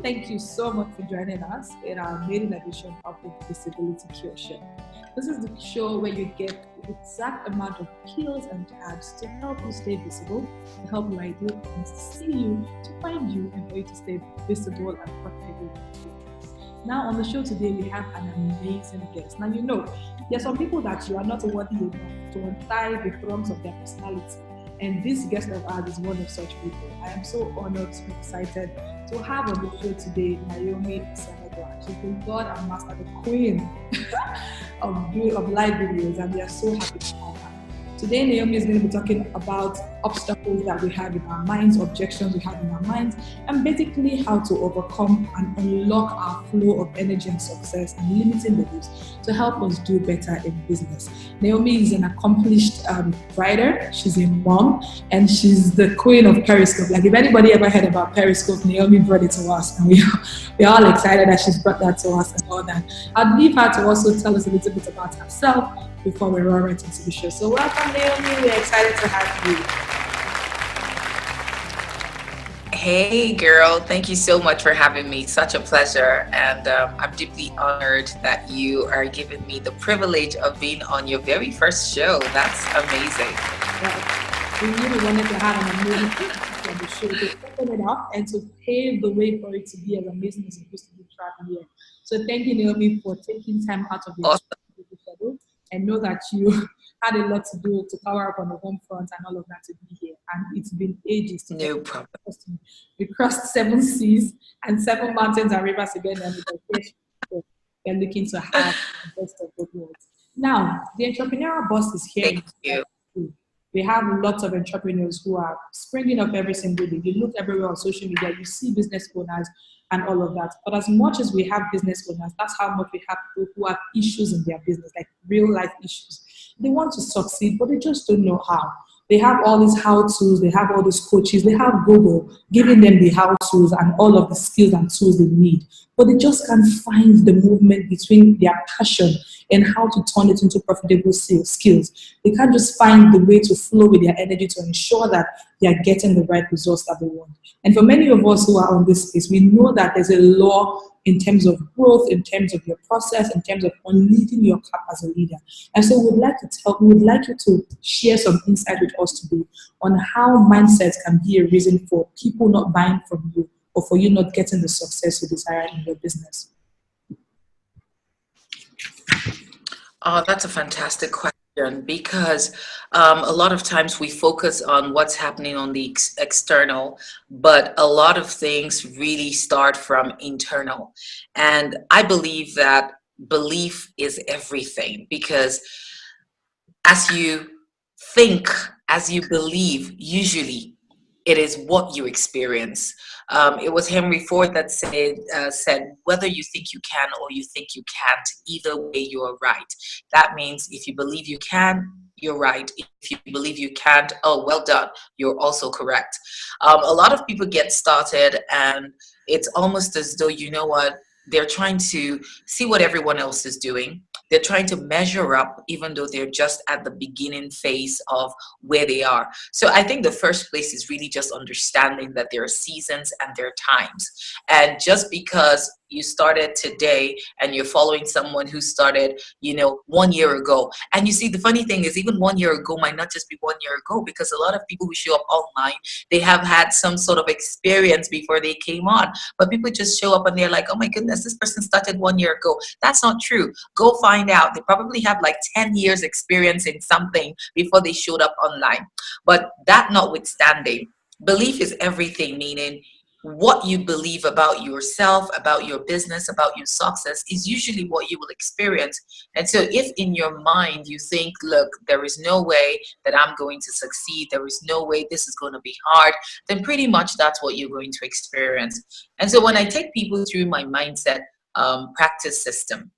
thank you so much for joining us in our maiden edition of the Visibility Cure Show. This is the show where you get the exact amount of pills and tabs to help you stay visible, to help you ideal and see you, to find you, and for you to stay visible and profitable. Now on the show today, we have an amazing guest. Now, there are some people that you are not worthy enough to untie the throngs of their personality. And this guest of ours is one of such people. I am so honored and excited to have on the show today Naomi Osemudia. She's the God and Master, the Queen of live videos, and we are so happy to have her. Today, Naomi is going to be talking about obstacles that we have in our minds, objections we have in our minds, and basically how to overcome and unlock our flow of energy and success and limiting beliefs to help us do better in business. Naomi is an accomplished writer, she's a mom, and she's the queen of Periscope. Like if anybody ever heard about Periscope, Naomi brought it to us, and we're all excited that she's brought that to us and all that. I'd leave her to also tell us a little bit about herself before we run right into the show. So welcome, Naomi. We're excited to have you. Hey, girl. Thank you so much for having me. Such a pleasure. And I'm deeply honored that you are giving me the privilege of being on your very first show. That's amazing. Yeah. We really wanted to have an amazing person on the show to open it up and to pave the way for it to be as amazing as it used to be throughout the year. So thank you, Naomi, for taking time out of your schedule. And know that you had a lot to do to cover up on the home front and all of that to be here. And it's been ages to no problem. We crossed 7 seas and 7 mountains and rivers again, and we're looking to have the best of both worlds. Now, the entrepreneurial boss is here. Thank you. We have lots of entrepreneurs who are springing up every single day. You look everywhere on social media, you see business owners and all of that. But as much as we have business owners, that's how much we have people who have issues in their business, like real life issues. They want to succeed, but they just don't know how. They have all these how-tos, they have all these coaches, they have Google giving them the how-tos and all of the skills and tools they need. But they just can't find the movement between their passion and how to turn it into profitable skills. They can't just find the way to flow with their energy to ensure that they are getting the right results that they want. And for many of us who are on this space, we know that there's a law in terms of growth, in terms of your process, in terms of unleading your cap as a leader. And so we would like you to share some insight with us today on how mindsets can be a reason for people not buying from you or for you not getting the success you desire in your business. Oh, that's a fantastic question, because a lot of times we focus on what's happening on the external, but a lot of things really start from internal. And I believe that belief is everything, because as you think, as you believe, usually it is what you experience. It was Henry Ford that said, whether you think you can or you think you can't, either way you are right. That means if you believe you can, you're right. If you believe you can't, oh, well done, you're also correct. A lot of people get started and it's almost as though, you know what, they're trying to see what everyone else is doing. They're trying to measure up, even though they're just at the beginning phase of where they are. So I think the first place is really just understanding that there are seasons and there are times. And just because you started today and you're following someone who started, 1 year ago. And you see, the funny thing is even 1 year ago might not just be 1 year ago, because a lot of people who show up online, they have had some sort of experience before they came on. But people just show up and they're like, oh my goodness, this person started 1 year ago. That's not true. Go find out. They probably have like 10 years experience in something before they showed up online. But that notwithstanding, belief is everything, meaning what you believe about yourself, about your business, about your success is usually what you will experience. And so if in your mind you think, look, there is no way that I'm going to succeed, there is no way this is going to be hard, then pretty much that's what you're going to experience. And so when I take people through my mindset practice system,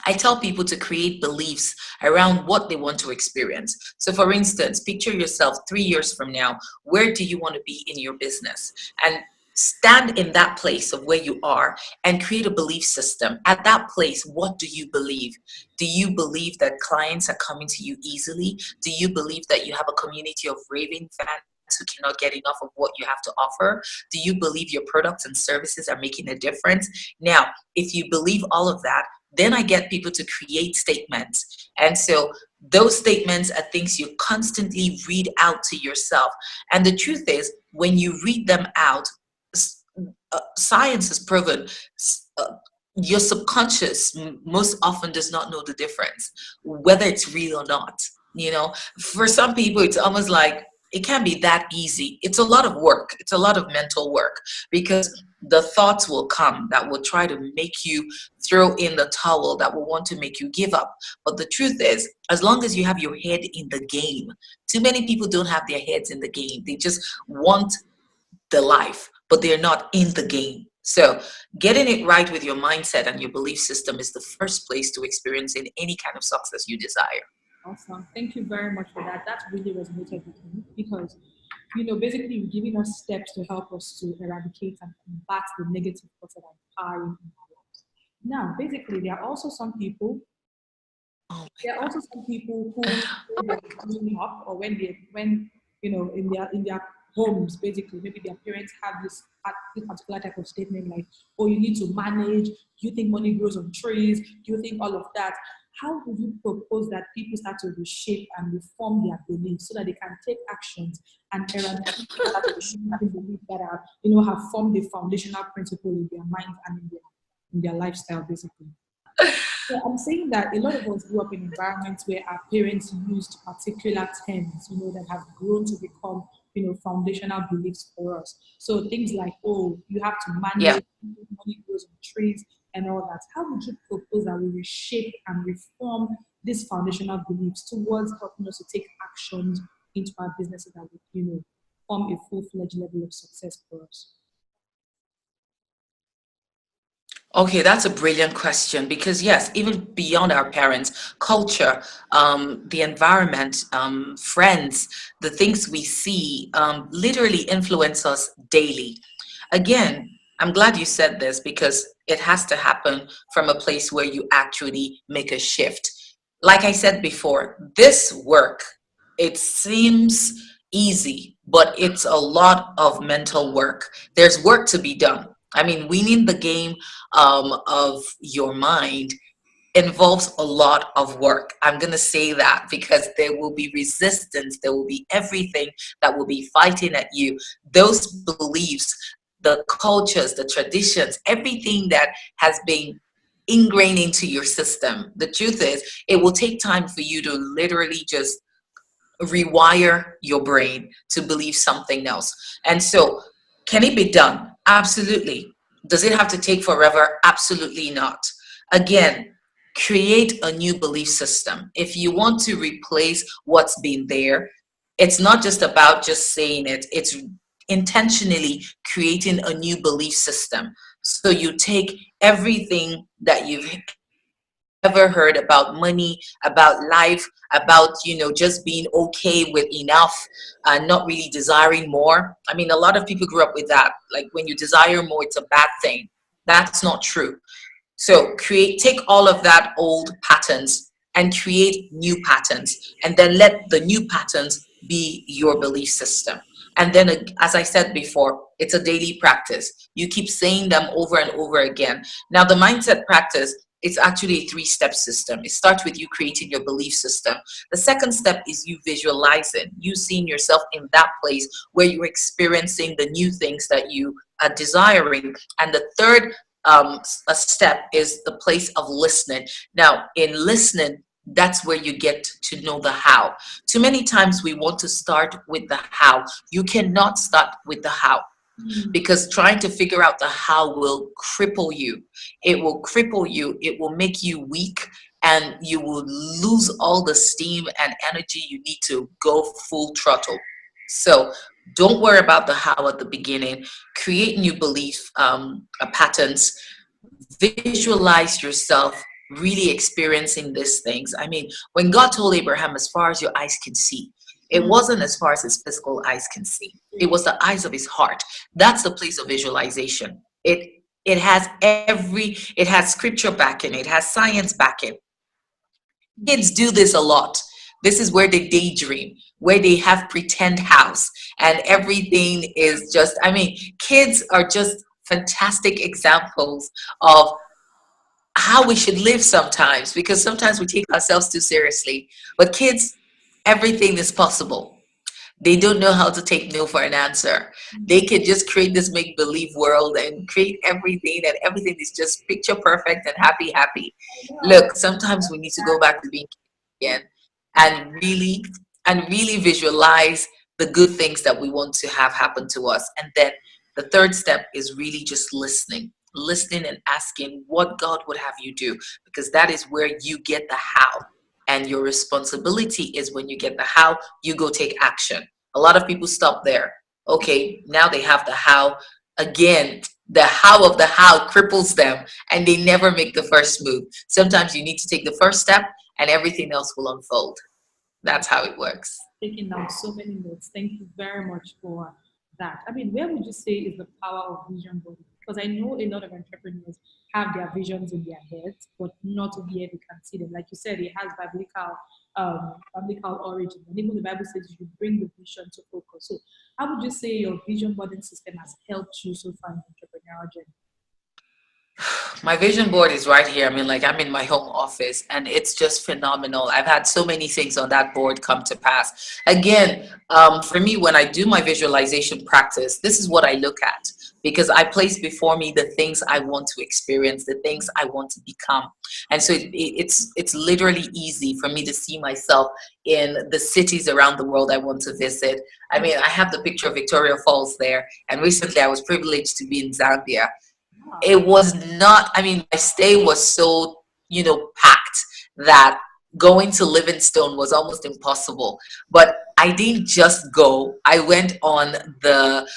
I tell people to create beliefs around what they want to experience. So for instance, picture yourself 3 years from now. Where do you want to be in your business? And stand in that place of where you are and create a belief system. At that place, what do you believe? Do you believe that clients are coming to you easily? Do you believe that you have a community of raving fans who cannot get enough of what you have to offer? Do you believe your products and services are making a difference? Now, if you believe all of that, then I get people to create statements. And so those statements are things you constantly read out to yourself. And the truth is, when you read them out, science has proven uh, your subconscious most often does not know the difference, whether it's real or not. You know, for some people, it's almost like it can't be that easy. It's a lot of work. It's a lot of mental work, because the thoughts will come that will try to make you throw in the towel, that will want to make you give up. But the truth is, as long as you have your head in the game, too many people don't have their heads in the game. They just want the life, but they're not in the game. So getting it right with your mindset and your belief system is the first place to experiencing any kind of success you desire. Awesome. Thank you very much for that. That really resonated with me because, basically you're giving us steps to help us to eradicate and combat the negative thoughts that are empowering in our lives. Now, basically, Oh there are also some people who, when they're growing up, or when in their homes, basically, maybe their parents have this particular type of statement like, "Oh, you need to manage. Do you think money grows on trees? Do you think all of that?" How would you propose that people start to reshape and reform their beliefs so that they can take actions and eradicate that restrictive beliefs that are, have formed the foundational principle in their minds and in their lifestyle, basically? So I'm saying that a lot of us grew up in environments where our parents used particular terms, that have grown to become, foundational beliefs for us. So things like, "Oh, you have to yeah. manage, money grows on trees," and all that. How would you propose that we reshape and reform these foundational beliefs towards helping us to take actions into our businesses that would, form a full-fledged level of success for us? Okay, that's a brilliant question, because yes, even beyond our parents, culture, the environment, friends, the things we see, literally influence us daily. Again, I'm glad you said this, because it has to happen from a place where you actually make a shift. Like I said before, this work, it seems easy, but it's a lot of mental work. There's work to be done. I mean, winning the game of your mind involves a lot of work. I'm going to say that because there will be resistance, there will be everything that will be fighting at you. Those beliefs, the cultures, the traditions, everything that has been ingrained into your system. The truth is, it will take time for you to literally just rewire your brain to believe something else. And so, can it be done? Absolutely. Does it have to take forever? Absolutely not. Again, create a new belief system. If you want to replace what's been there, it's not just about just saying it, it's intentionally creating a new belief system. So you take everything that you've ever heard about money, about life, about, just being okay with enough and not really desiring more. I mean, a lot of people grew up with that. Like, when you desire more, it's a bad thing. That's not true. So take all of that old patterns and create new patterns, and then let the new patterns be your belief system. And then, as I said before, it's a daily practice. You keep saying them over and over again. Now, the mindset practice, it's actually a three-step system. It starts with you creating your belief system. The second step is you visualizing, you seeing yourself in that place where you're experiencing the new things that you are desiring. And the third a step is the place of listening. Now, in listening, that's where you get to know the how. Too many times we want to start with the how. You cannot start with the how, because trying to figure out the how will cripple you. It will cripple you. It will make you weak, and you will lose all the steam and energy you need to go full throttle. So don't worry about the how at the beginning. Create new belief patterns. Visualize yourself really experiencing these things. I mean, when God told Abraham, as far as your eyes can see, it wasn't as far as his physical eyes can see. It was the eyes of his heart. That's the place of visualization. It has scripture backing, it has science backing. Kids do this a lot. This is where they daydream. where they have pretend house and everything is just, I mean, kids are just fantastic examples of how we should live sometimes, because sometimes we take ourselves too seriously. But kids, everything is possible. They don't know how to take no for an answer. They can just create this make believe world and create everything, and everything is just picture perfect and happy, happy. Look, sometimes we need to go back to being kids again and really visualize the good things that we want to have happen to us. And then the third step is really just listening and asking what God would have you do, because that is where you get the how. And your responsibility is, when you get the how, you go take action. A lot of people stop there. Okay, now they have the how. Again, the how of the how cripples them and they never make the first move. Sometimes you need to take the first step and everything else will unfold. That's how it works. Taking down so many notes. Thank you very much for that. I mean, where would you say is the power of vision board? Because I know a lot of entrepreneurs have their visions in their heads, but not where they can see them. Like you said, it has biblical origin. And even the Bible says you should bring the vision to focus. So how would you say your vision boarding system has helped you so far in the entrepreneurial journey? My vision board is right here. I mean, like, I'm in my home office and it's just phenomenal. I've had so many things on that board come to pass. Again, for me, when I do my visualization practice, this is what I look at, because I place before me the things I want to experience, the things I want to become. And so it's literally easy for me to see myself in the cities around the world I want to visit. I mean, I have the picture of Victoria Falls there. And recently I was privileged to be in Zambia. It was not, I mean, my stay was so, packed that going to Livingstone was almost impossible. But I didn't just go. I went on the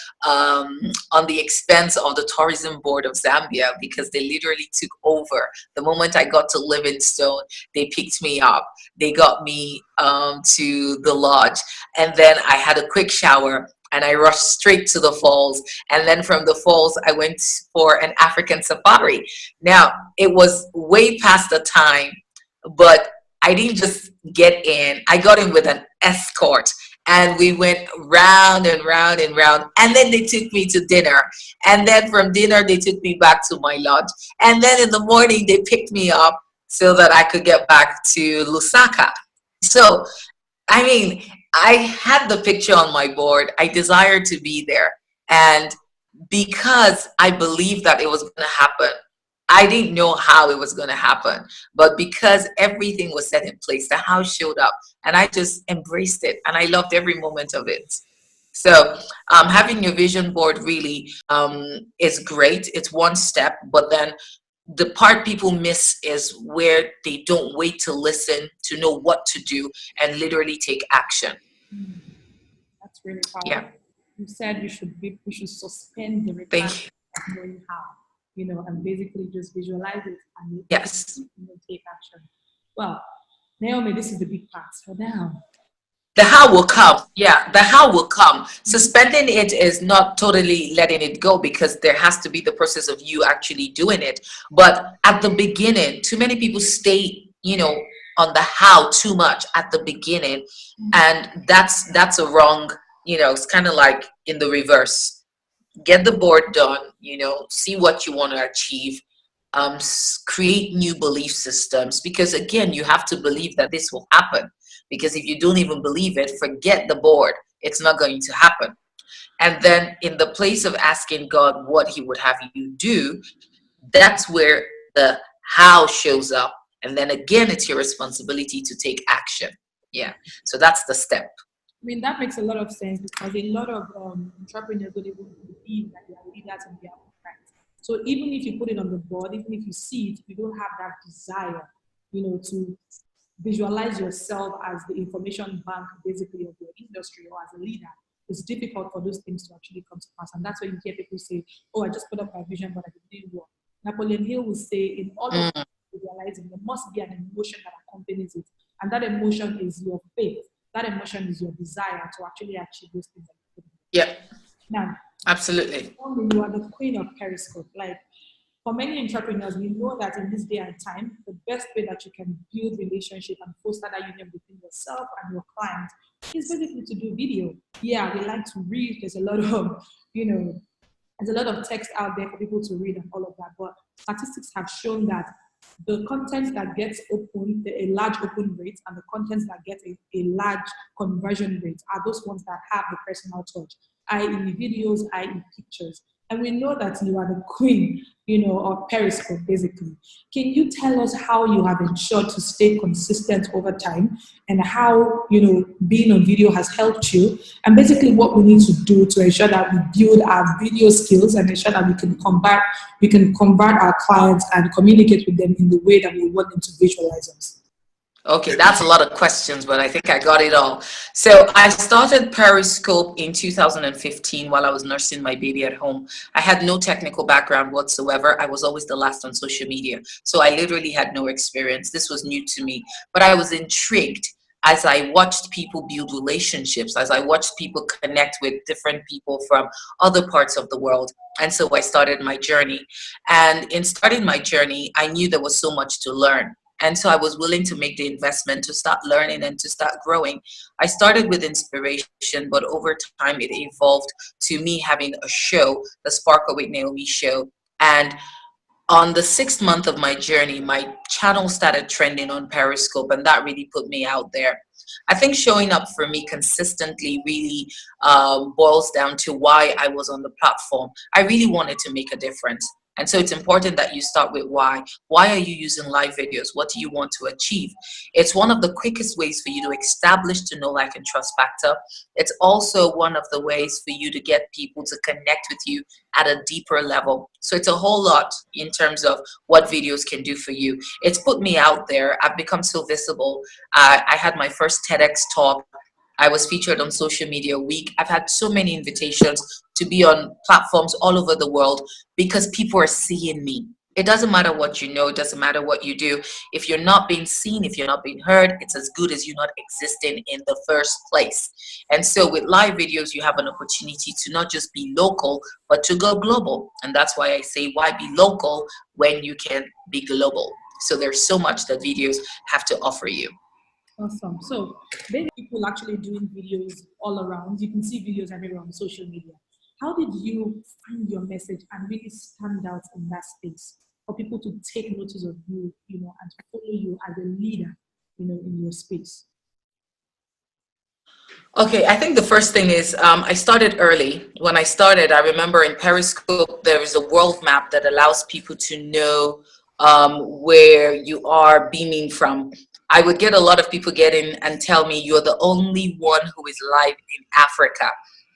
expense of the tourism board of Zambia, because they literally took over. The moment I got to Livingstone, they picked me up. They got me to the lodge, and then I had a quick shower and I rushed straight to the falls. And then from the falls, I went for an African safari. Now, it was way past the time, but I didn't just get in. I got in with an escort and we went round and round and round. And then they took me to dinner. And then from dinner, they took me back to my lodge. And then in the morning, they picked me up so that I could get back to Lusaka. So, I mean, I had the picture on my board. I desired to be there. And because I believed that it was going to happen, I didn't know how it was going to happen. But because everything was set in place, the house showed up and I just embraced it. And I loved every moment of it. So having your vision board really is great. It's one step, but then the part people miss is where they don't wait to listen, to know what to do, and literally take action. That's really powerful. Yeah. You said we should suspend the requirement of knowing how, and basically just visualize it and yes, take action. Well, Naomi, this is the big part. So now, the how will come. Yeah, the how will come. Suspending it is not totally letting it go, because there has to be the process of you actually doing it. But at the beginning, too many people stay, on the how too much at the beginning. And that's a wrong, it's kind of like in the reverse. Get the board done, see what you want to achieve. Create new belief systems, because again, you have to believe that this will happen. Because if you don't even believe it, forget the board. It's not going to happen. And then in the place of asking God what he would have you do, that's where the how shows up. And then again, it's your responsibility to take action. Yeah. So that's the step. I mean, that makes a lot of sense, because a lot of entrepreneurs don't even believe that they are leaders in their own right. So even if you put it on the board, even if you see it, you don't have that desire, to visualize yourself as the information bank, basically, of your industry, or as a leader. It's difficult for those things to actually come to pass. And that's why you hear people say, oh, I just put up my vision, but I didn't work. Napoleon Hill will say, in order to visualizing, there must be an emotion that accompanies it. And that emotion is your faith. That emotion is your desire to actually achieve those things. Yeah. Now, absolutely. You are the queen of Periscope. Like, For many entrepreneurs, we know that in this day and time, the best way that you can build relationship and foster that union between yourself and your client is basically to do video. Yeah, we like to read. There's a lot of, you know, there's a lot of text out there for people to read and all of that. But statistics have shown that the content that gets open, a large open rate, and the contents that get a large conversion rate are those ones that have the personal touch, i.e. videos, i.e. pictures. And we know that you are the queen, of Periscope, basically. Can you tell us how you have ensured to stay consistent over time and how, being on video has helped you, and basically what we need to do to ensure that we build our video skills and ensure that we can convert our clients and communicate with them in the way that we want them to visualize us? Okay, that's a lot of questions, but I think I got it all. So I started Periscope in 2015 while I was nursing my baby at home. I had no technical background whatsoever. I was always the last on social media. So I literally had no experience. This was new to me, but I was intrigued as I watched people build relationships, as I watched people connect with different people from other parts of the world. And so I started my journey. And in starting my journey, I knew there was so much to learn. And so I was willing to make the investment to start learning and to start growing. I started with inspiration, but over time it evolved to me having a show, the Sparkle with Naomi show. And on the 6th month of my journey, my channel started trending on Periscope, and that really put me out there. I think showing up for me consistently really boils down to why I was on the platform. I really wanted to make a difference. And so it's important that you start with why. Why are you using live videos? What do you want to achieve? It's one of the quickest ways for you to establish the know, like, and trust factor. It's also one of the ways for you to get people to connect with you at a deeper level. So it's a whole lot in terms of what videos can do for you. It's put me out there. I've become so visible. I had my first TEDx talk. I was featured on Social Media Week. I've had so many invitations to be on platforms all over the world because people are seeing me. It doesn't matter what you know. It doesn't matter what you do. If you're not being seen, if you're not being heard, it's as good as you not existing in the first place. And so with live videos, you have an opportunity to not just be local, but to go global. And that's why I say, why be local when you can be global? So there's so much that videos have to offer you. Awesome. So many people actually doing videos all around. You can see videos everywhere on social media. How did you find your message and really stand out in that space for people to take notice of you, and to follow you as a leader, in your space? Okay, I think the first thing is I started early. When I started, I remember in Periscope, there is a world map that allows people to know where you are beaming from. I would get a lot of people get in and tell me, you're the only one who is live in Africa.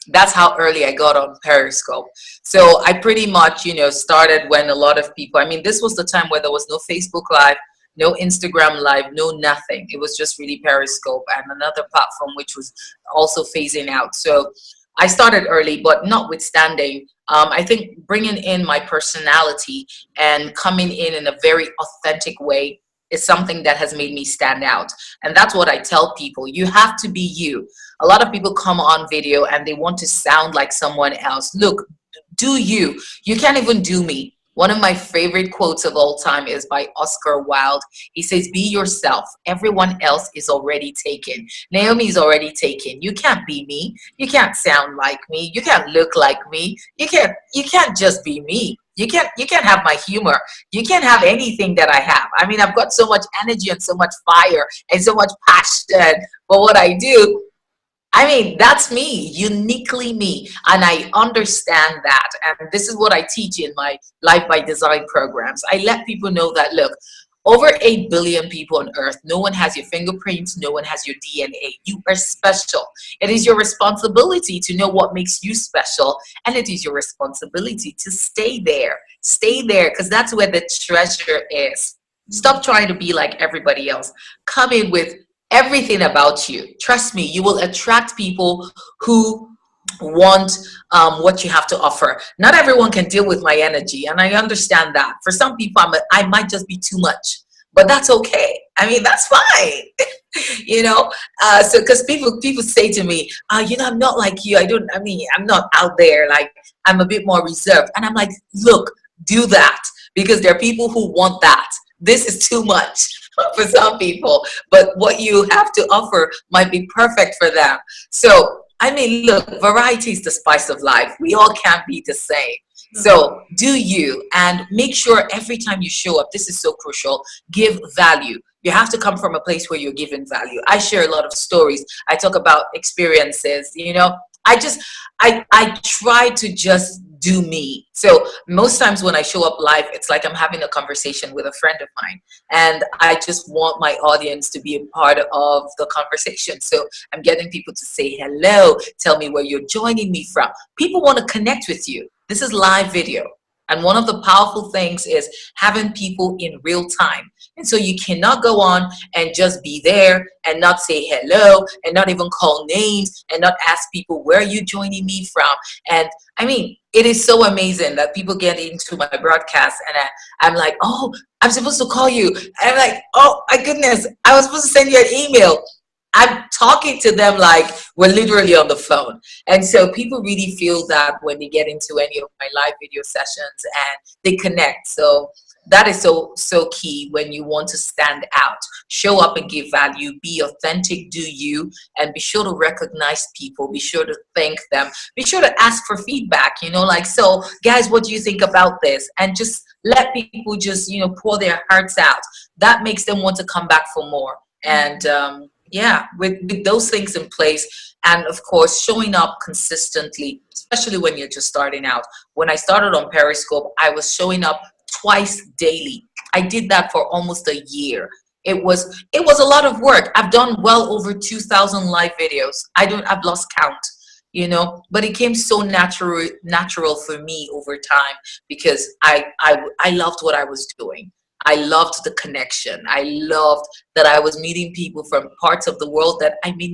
That's how early I got on Periscope. So I pretty much, started when a lot of people, this was the time where there was no Facebook Live, no Instagram Live, no nothing. It was just really Periscope and another platform which was also phasing out. So I started early, but notwithstanding, I think bringing in my personality and coming in a very authentic way is something that has made me stand out. And that's what I tell people. You have to be you. A lot of people come on video and they want to sound like someone else. Look, do you. You can't even do me. One of my favorite quotes of all time is by Oscar Wilde. He says, be yourself. Everyone else is already taken. Naomi is already taken. You can't be me. You can't sound like me. You can't look like me. You can't just be me. You can't have my humor. You can't have anything that I have. I've got so much energy and so much fire and so much passion for what I do. That's me, uniquely me. And I understand that. And this is what I teach in my Life by Design programs. I let people know that, look, over 8 billion people on earth, no one has your fingerprints, no one has your DNA. You are special. It is your responsibility to know what makes you special. And it is your responsibility to stay there. Stay there, because that's where the treasure is. Stop trying to be like everybody else. Come in with everything about you. Trust me, you will attract people who want what you have to offer. Not everyone can deal with my energy, and I understand that. For some people, I might just be too much, but that's okay. That's fine. So because people say to me, I'm not like you. I'm not out there. Like, I'm a bit more reserved. And I'm like, look, do that. because there are people who want that. This is too much for some people, but what you have to offer might be perfect for them. So, I mean, look, variety is the spice of life. We all can't be the same. So do you, and make sure every time you show up, this is so crucial, give value. You have to come from a place where you're giving value. I share a lot of stories. I talk about experiences, I try to just do me. So most times when I show up live, it's like I'm having a conversation with a friend of mine, and I just want my audience to be a part of the conversation. So I'm getting people to say hello, tell me where you're joining me from. People want to connect with you. This is live video. And one of the powerful things is having people in real time. And so you cannot go on and just be there and not say hello and not even call names and not ask people, where are you joining me from? And I mean, it is so amazing that people get into my broadcast and I'm like, oh, I'm supposed to call you. And I'm like, oh my goodness, I was supposed to send you an email. I'm talking to them like we're literally on the phone. And so people really feel that when they get into any of my live video sessions and they connect. So that is so key when you want to stand out. Show up and give value, be authentic, do you, and be sure to recognize people, be sure to thank them, be sure to ask for feedback, like, so guys, what do you think about this? And just let people just, pour their hearts out. That makes them want to come back for more. And yeah, with those things in place, and of course showing up consistently, especially when you're just starting out. When I started on Periscope, I was showing up twice daily. I did that for almost a year. It was a lot of work. I've done well over 2,000 live videos. I've lost count, but it came so natural for me over time, because I loved what I was doing. I loved the connection. I loved that I was meeting people from parts of the world that I may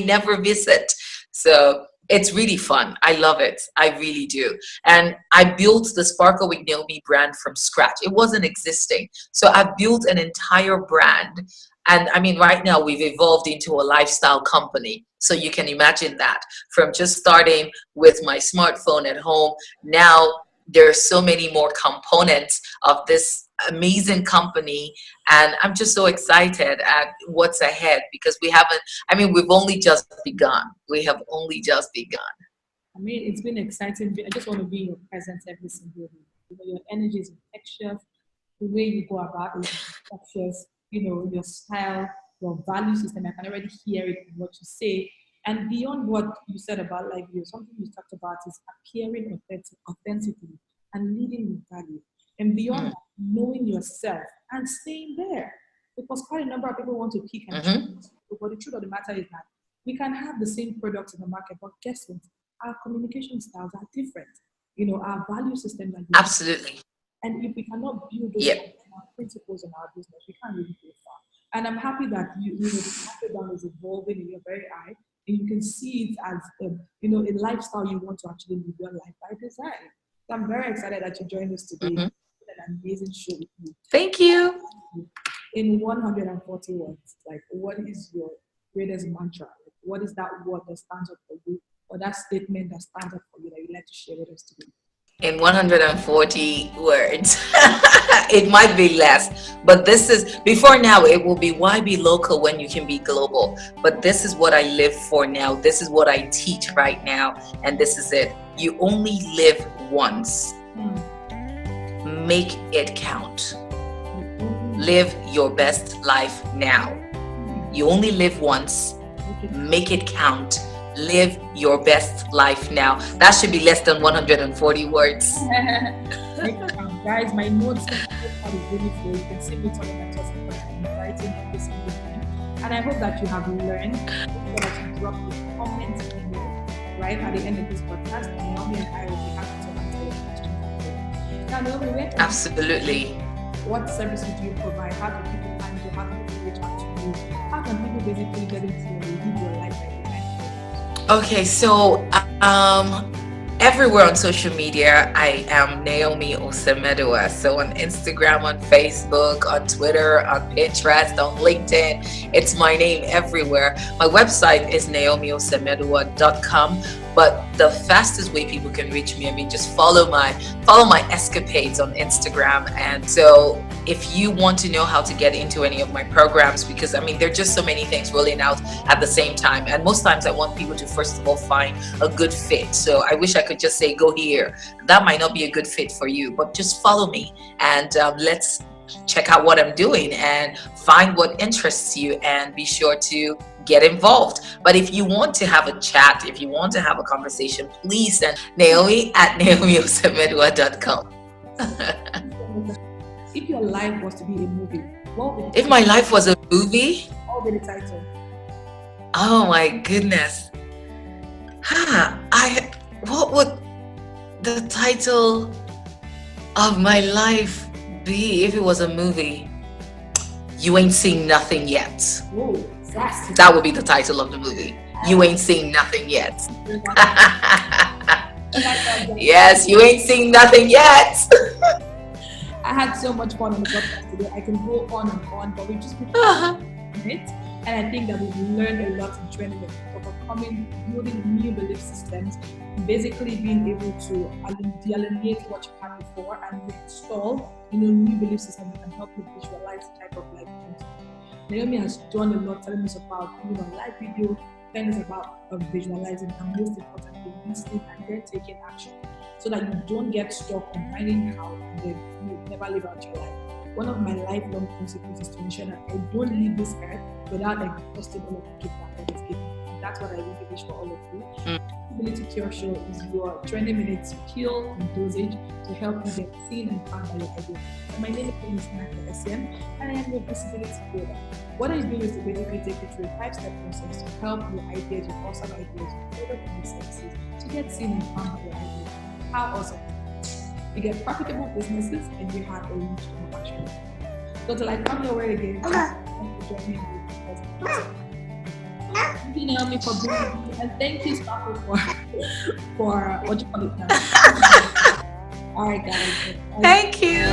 never visit. So it's really fun. I love it. I really do. And I built the Sparkle with Naomi brand from scratch. It wasn't existing. So I built an entire brand. And I mean, right now we've evolved into a lifestyle company. So you can imagine that, from just starting with my smartphone at home. Now there are so many more components of this amazing company, and I'm just so excited at what's ahead, because we've only just begun. We have only just begun. I mean, it's been exciting. I just want to be in your presence every single day. Your energy is infectious. The way you go about it is infectious. Your style, your value system. I can already hear it in what you say. And beyond what you said about live video, something you talked about is appearing authentically and leading with value. And beyond that, knowing yourself and staying there. Because quite a number of people want to pick and choose. But the truth of the matter is that we can have the same products in the market, but guess what? Our communication styles are different. Our value systems are different. Absolutely. And if we cannot build those principles in our business, we can't really go far. And I'm happy that the market is evolving in your very eye. And you can see it as a lifestyle you want to actually live your life by design. So I'm very excited that you joined us today. An amazing show with you. Thank you. In 140 words, like, what is your greatest mantra? What is that word that stands up for you, or that statement that stands up for you that you'd like to share with us today? In 140 words. It might be less, but this is, before now it will be, why be local when you can be global? But this is what I live for now. This is what I teach right now. And this is it. You only live once. Make it count. Live your best life now. You only live once. Make it count. Live your best life now. That should be less than 140 words. Guys, my notes are really full. You can see me talking and talking, but I'm writing every single thing. And I hope that you have learned. So that you drop the comments below, right at the end of this podcast, and Naomi and I will be happy to answer your questions. Now, Naomi, where can Absolutely. What services do you provide? How can people find you? How can people reach out to you? How can people basically get into your live your life? Okay, so Everywhere on social media, I am Naomi Osemudia. So on Instagram, on Facebook, on Twitter, on Pinterest, on LinkedIn, it's my name everywhere. My website is naomiosemudua.com. But the fastest way people can reach me, I mean, just follow my escapades on Instagram. And so if you want to know how to get into any of my programs, because I mean, there are just so many things rolling out at the same time. And most times I want people to first of all find a good fit. So I wish I could just say, go here. That might not be a good fit for you, but just follow me and let's check out what I'm doing and find what interests you and be sure to get involved. But if you want to have a chat, if you want to have a conversation, please send Naomi at naomiosemudua.com. If your life was to be a movie, what would If my life was a movie, what would be the title? oh my goodness. What would the title of my life be if it was a movie? You Ain't Seen Nothing Yet. Oh, sassy. That would be the title of the movie. You Ain't Seen Nothing Yet. Yes, you ain't seen nothing yet. I had so much fun on the podcast today. I can go on and on, but we just put it. And I think that we've learned a lot in training of overcoming, building new belief systems, basically being able to delineate what you had before and install, new belief systems that can help you visualize the type of life you want. Naomi has done a lot telling us about live video, telling us about visualizing, and most importantly, listening and then taking action, so that you don't get stuck on finding how and then you never live out your life. One of my lifelong principles is to ensure that I don't leave this earth without exhausting all of the gift that God has given me. And that's what I really wish for all of you. Visibility Cure Show is your 20 minutes kill and dosage to help you get seen and found by your idea. And my name is Naomi Osemudia, and I am your visibility coder. What I'm doing is to basically take you through a 5-step process to help your ideas, your awesome ideas, your product and services to get seen and found by your idea. How awesome! You get profitable businesses and you have a reach to action. So till I come your way again, thank you for joining me. Thank you, Naomi, for being with me, and thank you, Sparkle, for what you call it now. All right, guys. Thank you.